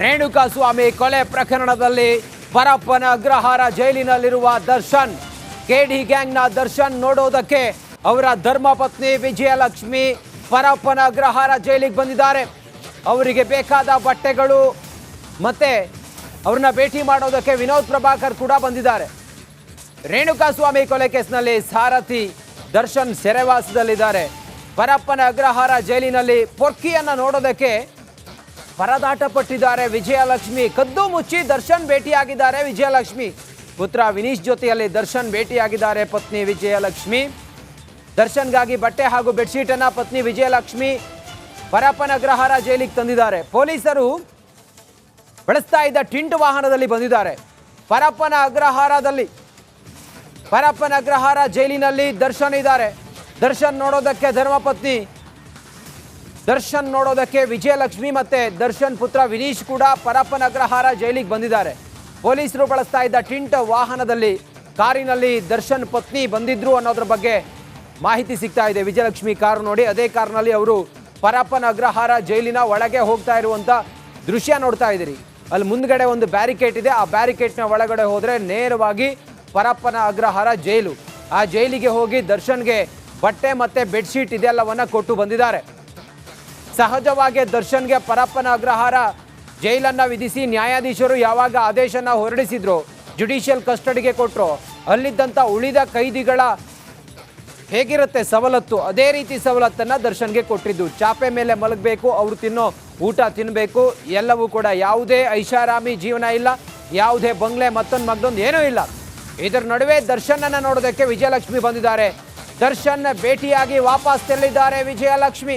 ರೇಣುಕಾಸ್ವಾಮಿ ಕೊಲೆ ಪ್ರಕರಣದಲ್ಲಿ ಪರಪ್ಪನ ಅಗ್ರಹಾರ ಜೈಲಿನಲ್ಲಿರುವ ದರ್ಶನ್, ಕೆಡಿ ಗ್ಯಾಂಗ್ನ ದರ್ಶನ್ ನೋಡೋದಕ್ಕೆ ಅವರ ಧರ್ಮಪತ್ನಿ ವಿಜಯಲಕ್ಷ್ಮಿ ಪರಪ್ಪನ ಅಗ್ರಹಾರ ಜೈಲಿಗೆ ಬಂದಿದ್ದಾರೆ. ಅವರಿಗೆ ಬೇಕಾದ ಬಟ್ಟೆಗಳು ಮತ್ತೆ ಅವ್ರನ್ನ ಭೇಟಿ ಮಾಡೋದಕ್ಕೆ ವಿನೋದ್ ಪ್ರಭಾಕರ್ ಕೂಡ ಬಂದಿದ್ದಾರೆ. ರೇಣುಕಾಸ್ವಾಮಿ ಕೊಲೆ ಕೇಸ್ನಲ್ಲಿ ಸಾರಥಿ ದರ್ಶನ್ ಸೆರೆವಾಸದಲ್ಲಿದ್ದಾರೆ. ಪರಪ್ಪನ ಅಗ್ರಹಾರ ಜೈಲಿನಲ್ಲಿ ಪೊರ್ಕಿಯನ್ನ ನೋಡೋದಕ್ಕೆ ಪರದಾಟ ಪಟ್ಟಿದ್ದಾರೆ ವಿಜಯಲಕ್ಷ್ಮಿ. ಕದ್ದು ಮುಚ್ಚಿ ದರ್ಶನ್ ಭೇಟಿಯಾಗಿದ್ದಾರೆ ವಿಜಯಲಕ್ಷ್ಮಿ. ಪುತ್ರ ವಿನೀಶ್ ಜೊತೆಯಲ್ಲಿ ದರ್ಶನ್ ಭೇಟಿಯಾಗಿದ್ದಾರೆ ಪತ್ನಿ ವಿಜಯಲಕ್ಷ್ಮಿ. ದರ್ಶನ್ಗಾಗಿ ಬಟ್ಟೆ ಹಾಗೂ ಬೆಡ್ಶೀಟ್ ಅನ್ನ ಪತ್ನಿ ವಿಜಯಲಕ್ಷ್ಮಿ ಪರಪ್ಪನ ಅಗ್ರಹಾರ ಜೈಲಿಗೆ ತಂದಿದ್ದಾರೆ. ಪೊಲೀಸರು ಬಳಸ್ತಾ ಇದ್ದ ಟಿಂಟ್ ವಾಹನದಲ್ಲಿ ಬಂದಿದ್ದಾರೆ. ಪರಪ್ಪನ ಅಗ್ರಹಾರ ಜೈಲಿನಲ್ಲಿ ದರ್ಶನ್ ಇದ್ದಾರೆ. ದರ್ಶನ್ ನೋಡೋದಕ್ಕೆ ಧರ್ಮಪತ್ನಿ, ದರ್ಶನ್ ನೋಡೋದಕ್ಕೆ ವಿಜಯಲಕ್ಷ್ಮಿ ಮತ್ತೆ ದರ್ಶನ್ ಪುತ್ರ ವಿನೀಶ್ ಕೂಡ ಪರಪ್ಪನ ಅಗ್ರಹಾರ ಜೈಲಿಗೆ ಬಂದಿದ್ದಾರೆ. ಪೊಲೀಸರು ಬಳಸ್ತಾ ಇದ್ದ ಟಿಂಟ್ ವಾಹನದಲ್ಲಿ ಕಾರಿನಲ್ಲಿ ದರ್ಶನ್ ಪತ್ನಿ ಬಂದಿದ್ರು ಅನ್ನೋದ್ರ ಬಗ್ಗೆ ಮಾಹಿತಿ ಸಿಗ್ತಾ ಇದೆ. ವಿಜಯಲಕ್ಷ್ಮಿ ಕಾರು ನೋಡಿ, ಅದೇ ಕಾರ್ನಲ್ಲಿ ಅವರು ಪರಪ್ಪನ ಅಗ್ರಹಾರ ಜೈಲಿನ ಒಳಗೆ ಹೋಗ್ತಾ ಇರುವಂತ ದೃಶ್ಯ ನೋಡ್ತಾ ಇದ್ದೀರಿ. ಅಲ್ಲಿ ಮುಂದ್ಗಡೆ ಒಂದು ಬ್ಯಾರಿಕೇಡ್ ಇದೆ. ಆ ಬ್ಯಾರಿಕೇಡ್ನ ಒಳಗಡೆ ಹೋದ್ರೆ ನೇರವಾಗಿ ಪರಪ್ಪನ ಅಗ್ರಹಾರ ಜೈಲು. ಆ ಜೈಲಿಗೆ ಹೋಗಿ ದರ್ಶನ್ಗೆ ಬಟ್ಟೆ ಮತ್ತೆ ಬೆಡ್ಶೀಟ್ ಇದೆಲ್ಲವನ್ನ ಕೊಟ್ಟು ಬಂದಿದ್ದಾರೆ. ಸಹಜವಾಗಿ ದರ್ಶನ್ಗೆ ಪರಪ್ಪನ ಅಗ್ರಹಾರ ಜೈಲನ್ನ ವಿಧಿಸಿ ನ್ಯಾಯಾಧೀಶರು ಯಾವಾಗ ಆದೇಶನ ಹೊರಡಿಸಿದ್ರು, ಜುಡಿಷಿಯಲ್ ಕಸ್ಟಡಿಗೆ ಕೊಟ್ಟರು, ಅಲ್ಲಿದ್ದಂಥ ಉಳಿದ ಕೈದಿಗಳ ಹೇಗಿರುತ್ತೆ ಸವಲತ್ತು, ಅದೇ ರೀತಿ ಸವಲತ್ತನ್ನು ದರ್ಶನ್ಗೆ ಕೊಟ್ಟಿದ್ದು. ಚಾಪೆ ಮೇಲೆ ಮಲಗಬೇಕು, ಅವರು ತಿನ್ನೋ ಊಟ ತಿನ್ನಬೇಕು, ಎಲ್ಲವೂ ಕೂಡ ಯಾವುದೇ ಐಷಾರಾಮಿ ಜೀವನ ಇಲ್ಲ, ಯಾವುದೇ ಬಂಗ್ಲೆ ಮತ್ತೊಂದು ಏನೂ ಇಲ್ಲ. ಇದರ ನಡುವೆ ದರ್ಶನನ್ನು ನೋಡೋದಕ್ಕೆ ವಿಜಯಲಕ್ಷ್ಮಿ ಬಂದಿದ್ದಾರೆ. ದರ್ಶನ್ ಭೇಟಿಯಾಗಿ ವಾಪಸ್ ತೆರಳಿದ್ದಾರೆ ವಿಜಯಲಕ್ಷ್ಮಿ.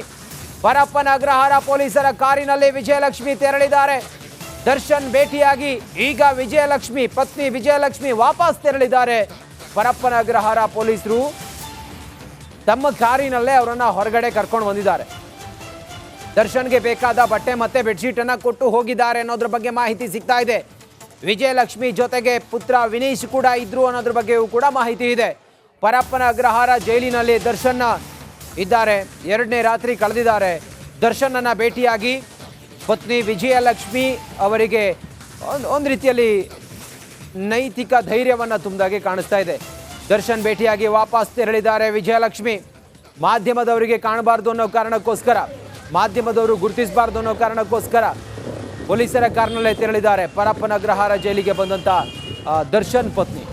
ಪರಪ್ಪನ ಅಗ್ರಹಾರ ಪೊಲೀಸರ ಕಾರಿನಲ್ಲಿ ವಿಜಯಲಕ್ಷ್ಮಿ ತೆರಳಿದ್ದಾರೆ. ದರ್ಶನ್ ಭೇಟಿಯಾಗಿ ಈಗ ವಿಜಯಲಕ್ಷ್ಮಿ ಪತ್ನಿ ವಿಜಯಲಕ್ಷ್ಮಿ ವಾಪಸ್ ತೆರಳಿದ್ದಾರೆ. ಪರಪ್ಪನ ಅಗ್ರಹಾರ ಪೊಲೀಸರು ತಮ್ಮ ಕಾರಿನಲ್ಲೇ ಅವರನ್ನ ಹೊರಗಡೆ ಕರ್ಕೊಂಡು ಬಂದಿದ್ದಾರೆ. ದರ್ಶನ್ಗೆ ಬೇಕಾದ ಬಟ್ಟೆ ಮತ್ತೆ ಬೆಡ್ಶೀಟ್ ಅನ್ನ ಕೊಟ್ಟು ಹೋಗಿದ್ದಾರೆ ಅನ್ನೋದ್ರ ಬಗ್ಗೆ ಮಾಹಿತಿ ಸಿಗ್ತಾ ಇದೆ. ವಿಜಯಲಕ್ಷ್ಮಿ ಜೊತೆಗೆ ಪುತ್ರ ವಿನೀಶ್ ಕೂಡ ಇದ್ರು ಅನ್ನೋದ್ರ ಬಗ್ಗೆಯೂ ಕೂಡ ಮಾಹಿತಿ ಇದೆ. ಪರಪ್ಪನ ಅಗ್ರಹಾರ ಜೈಲಿನಲ್ಲಿ ದರ್ಶನ್ ಇದ್ದಾರೆ. 2ನೇ ರಾತ್ರಿ ಕಳೆದಿದ್ದಾರೆ. ದರ್ಶನನ್ನ ಭೇಟಿಯಾಗಿ ಪತ್ನಿ ವಿಜಯಲಕ್ಷ್ಮಿ ಅವರಿಗೆ ಒಂದು ರೀತಿಯಲ್ಲಿ ನೈತಿಕ ಧೈರ್ಯವನ್ನು ತುಂಬಿದಾಗೆ ಕಾಣಿಸ್ತಾ ಇದೆ. ದರ್ಶನ್ ಭೇಟಿಯಾಗಿ ವಾಪಸ್ ತೆರಳಿದ್ದಾರೆ ವಿಜಯಲಕ್ಷ್ಮಿ. ಮಾಧ್ಯಮದವರಿಗೆ ಕಾಣಬಾರ್ದು ಅನ್ನೋ ಕಾರಣಕ್ಕೋಸ್ಕರ, ಮಾಧ್ಯಮದವರು ಗುರುತಿಸಬಾರ್ದು ಅನ್ನೋ ಕಾರಣಕ್ಕೋಸ್ಕರ ಪೊಲೀಸರ ಕಾರಿನಲ್ಲೇ ತೆರಳಿದ್ದಾರೆ ಪರಪ್ಪನ ಅಗ್ರಹಾರ ಜೈಲಿಗೆ ಬಂದಂಥ ದರ್ಶನ್ ಪತ್ನಿ.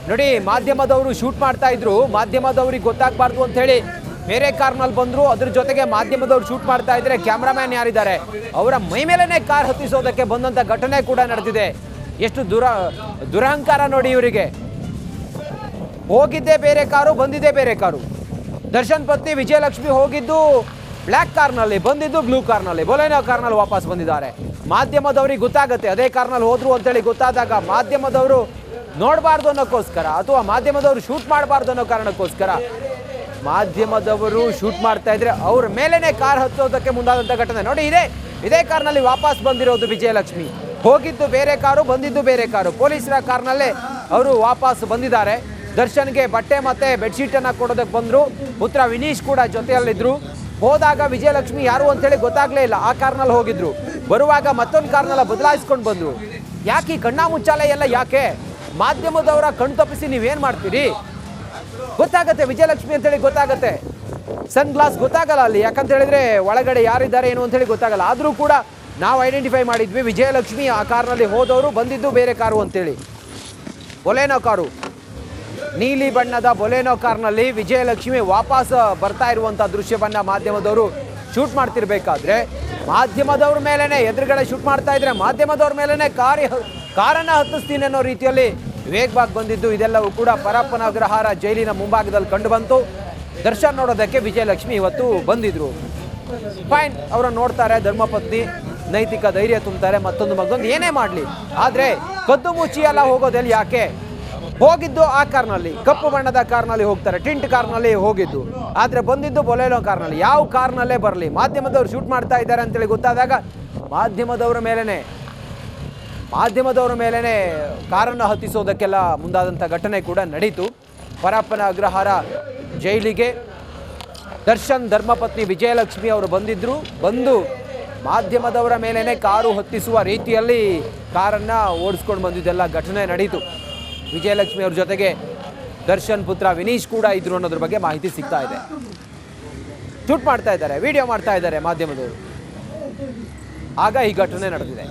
ನೋಡಿ, ಮಾಧ್ಯಮದವರು ಶೂಟ್ ಮಾಡ್ತಾ ಇದ್ರು, ಮಾಧ್ಯಮದವ್ರಿಗೆ ಗೊತ್ತಾಗಬಾರ್ದು ಅಂತ ಹೇಳಿ ಬೇರೆ ಕಾರ್ನಲ್ಲಿ ಬಂದ್ರು. ಅದ್ರ ಜೊತೆಗೆ ಮಾಧ್ಯಮದವ್ರು ಶೂಟ್ ಮಾಡ್ತಾ ಇದ್ರೆ ಕ್ಯಾಮ್ರಾಮ್ಯಾನ್ ಯಾರಿದ್ದಾರೆ ಅವರ ಮೈ ಮೇಲೇನೆ ಕಾರ್ ಹತ್ತಿಸೋದಕ್ಕೆ ಬಂದಂತ ಘಟನೆ ಕೂಡ ನಡೆದಿದೆ. ಎಷ್ಟು ದುರಹಂಕಾರ ನೋಡಿ ಇವರಿಗೆ. ಹೋಗಿದ್ದೇ ಬೇರೆ ಕಾರು, ಬಂದಿದ್ದೇ ಬೇರೆ ಕಾರು. ದರ್ಶನ್ ಪತ್ನಿ ವಿಜಯಲಕ್ಷ್ಮಿ ಹೋಗಿದ್ದು ಬ್ಲ್ಯಾಕ್ ಕಾರ್ನಲ್ಲಿ, ಬಂದಿದ್ದು ಬ್ಲೂ ಕಾರ್ನಲ್ಲಿ, ಬೊಲೆನೋ ಕಾರ್ನಲ್ಲಿ ವಾಪಸ್ ಬಂದಿದ್ದಾರೆ. ಮಾಧ್ಯಮದವ್ರಿಗೆ ಗೊತ್ತಾಗುತ್ತೆ ಅದೇ ಕಾರ್ನಲ್ಲಿ ಹೋದ್ರು ಅಂತೇಳಿ. ಗೊತ್ತಾದಾಗ ಮಾಧ್ಯಮದವರು ನೋಡಬಾರ್ದು ಅನ್ನೋಕ್ಕೋಸ್ಕರ ಅಥವಾ ಮಾಧ್ಯಮದವರು ಶೂಟ್ ಮಾಡಬಾರ್ದು ಅನ್ನೋ ಕಾರಣಕ್ಕೋಸ್ಕರ ಮಾಧ್ಯಮದವರು ಶೂಟ್ ಮಾಡ್ತಾ ಇದ್ರೆ ಅವ್ರ ಮೇಲೇನೆ ಕಾರ್ ಹತ್ತೋದಕ್ಕೆ ಮುಂದಾದಂಥ ಘಟನೆ ನೋಡಿ. ಇದೇ ಕಾರ್ನಲ್ಲಿ ವಾಪಸ್ ಬಂದಿರೋದು ವಿಜಯಲಕ್ಷ್ಮಿ. ಹೋಗಿದ್ದು ಬೇರೆ ಕಾರು, ಬಂದಿದ್ದು ಬೇರೆ ಕಾರು. ಪೊಲೀಸರ ಕಾರ್ನಲ್ಲೇ ಅವರು ವಾಪಸ್ ಬಂದಿದ್ದಾರೆ. ದರ್ಶನ್ಗೆ ಬಟ್ಟೆ ಮತ್ತೆ ಬೆಡ್ಶೀಟ್ ಅನ್ನ ಕೊಡೋದಕ್ಕೆ ಬಂದ್ರು. ಪುತ್ರ ವಿನೀಶ್ ಕೂಡ ಜೊತೆಯಲ್ಲಿದ್ರು. ಹೋದಾಗ ವಿಜಯಲಕ್ಷ್ಮಿ ಯಾರು ಅಂತೇಳಿ ಗೊತ್ತಾಗ್ಲೇ ಇಲ್ಲ. ಆ ಕಾರ್ನಲ್ಲಿ ಹೋಗಿದ್ರು. ಬರುವಾಗ ಮತ್ತೊಂದು ಕಾರ್ನೆಲ್ಲ ಬದಲಾಯಿಸ್ಕೊಂಡು ಬಂದ್ರು. ಯಾಕೆ ಕಣ್ಣಾ ಮುಚ್ಚಾಲೆ ಎಲ್ಲ ಯಾಕೆ? ಮಾಧ್ಯಮದವರ ಕಣ್ ತಪ್ಪಿಸಿ ನೀವೇನ್ ಮಾಡ್ತೀರಿ? ಗೊತ್ತಾಗತ್ತೆ ವಿಜಯಲಕ್ಷ್ಮಿ ಅಂತೇಳಿ ಗೊತ್ತಾಗತ್ತೆ. ಸನ್ ಗ್ಲಾಸ್ ಗೊತ್ತಾಗಲ್ಲ ಅಲ್ಲಿ, ಯಾಕಂತ ಹೇಳಿದ್ರೆ ಒಳಗಡೆ ಯಾರಿದ್ದಾರೆ ಏನು ಅಂತೇಳಿ ಗೊತ್ತಾಗಲ್ಲ. ಆದರೂ ಕೂಡ ನಾವು ಐಡೆಂಟಿಫೈ ಮಾಡಿದ್ವಿ ವಿಜಯಲಕ್ಷ್ಮಿ ಆ ಕಾರ್ನಲ್ಲಿ ಹೋದವರು, ಬಂದಿದ್ದು ಬೇರೆ ಕಾರು ಅಂತೇಳಿ. ಬೊಲೆನೋ ಕಾರು, ನೀಲಿ ಬಣ್ಣದ ಬೊಲೆನೋ ಕಾರ್ನಲ್ಲಿ ವಿಜಯಲಕ್ಷ್ಮಿ ವಾಪಸ್ ಬರ್ತಾ ಇರುವಂಥ ದೃಶ್ಯವನ್ನ ಮಾಧ್ಯಮದವರು ಶೂಟ್ ಮಾಡ್ತಿರ್ಬೇಕಾದ್ರೆ ಮಾಧ್ಯಮದವ್ರ ಮೇಲೇನೆ ಎದುರುಗಡೆ ಶೂಟ್ ಮಾಡ್ತಾ ಇದ್ರೆ ಮಾಧ್ಯಮದವ್ರ ಮೇಲೇನೆ ಕಾರನ್ನ ಹತ್ತಿಸ್ತೀನಿ ಅನ್ನೋ ರೀತಿಯಲ್ಲಿ ವೇಗವಾಗಿ ಬಂದಿದ್ದು. ಇದೆಲ್ಲವೂ ಕೂಡ ಪರಪ್ಪನ ಅಗ್ರಹಾರ ಜೈಲಿನ ಮುಂಭಾಗದಲ್ಲಿ ಕಂಡು ಬಂತು. ದರ್ಶನ್ ನೋಡೋದಕ್ಕೆ ವಿಜಯಲಕ್ಷ್ಮಿ ಇವತ್ತು ಬಂದಿದ್ರು. ಫೈನ್, ಅವರನ್ನು ನೋಡ್ತಾರೆ, ಧರ್ಮಪತ್ನಿ, ನೈತಿಕ ಧೈರ್ಯ ತುಂಬ್ತಾರೆ. ಮತ್ತೊಂದು ಏನೇ ಮಾಡಲಿ, ಆದರೆ ಕದ್ದು ಮುಚ್ಚಿ ಎಲ್ಲ ಹೋಗೋದೆಲ್ಲಿ ಯಾಕೆ? ಹೋಗಿದ್ದು ಆ ಕಾರ್ನಲ್ಲಿ, ಕಪ್ಪು ಬಣ್ಣದ ಕಾರ್ನಲ್ಲಿ ಹೋಗ್ತಾರೆ, ಟಿಂಟ್ ಕಾರ್ನಲ್ಲಿ ಹೋಗಿದ್ದು. ಆದರೆ ಬಂದಿದ್ದು ಬೊಲೆನೋ ಕಾರ್ನಲ್ಲಿ. ಯಾವ ಕಾರ್ನಲ್ಲೇ ಬರಲಿ, ಮಾಧ್ಯಮದವರು ಶೂಟ್ ಮಾಡ್ತಾ ಇದ್ದಾರೆ ಅಂತೇಳಿ ಗೊತ್ತಾದಾಗ ಮಾಧ್ಯಮದವರ ಮೇಲೇನೆ ಕಾರನ್ನು ಹತ್ತಿಸೋದಕ್ಕೆಲ್ಲ ಮುಂದಾದಂಥ ಘಟನೆ ಕೂಡ ನಡೀತು. ಪರಪ್ಪನ ಅಗ್ರಹಾರ ಜೈಲಿಗೆ ದರ್ಶನ್ ಧರ್ಮಪತ್ನಿ ವಿಜಯಲಕ್ಷ್ಮಿ ಅವರು ಬಂದು ಮಾಧ್ಯಮದವರ ಮೇಲೇನೆ ಕಾರು ಹತ್ತಿಸುವ ರೀತಿಯಲ್ಲಿ ಕಾರನ್ನು ಓಡಿಸ್ಕೊಂಡು ಬಂದಿದ್ದೆಲ್ಲ ಘಟನೆ ನಡೀತು. ವಿಜಯಲಕ್ಷ್ಮಿ ಅವ್ರ ಜೊತೆಗೆ ದರ್ಶನ್ ಪುತ್ರ ವಿನೀಶ್ ಕೂಡ ಇದ್ರು ಅನ್ನೋದ್ರ ಬಗ್ಗೆ ಮಾಹಿತಿ ಸಿಗ್ತಾ ಇದೆ. ಶೂಟ್ ಮಾಡ್ತಾ ಇದ್ದಾರೆ, ವಿಡಿಯೋ ಮಾಡ್ತಾ ಇದ್ದಾರೆ ಮಾಧ್ಯಮದವರು. ಆಗ ಈ ಘಟನೆ ನಡೆದಿದೆ.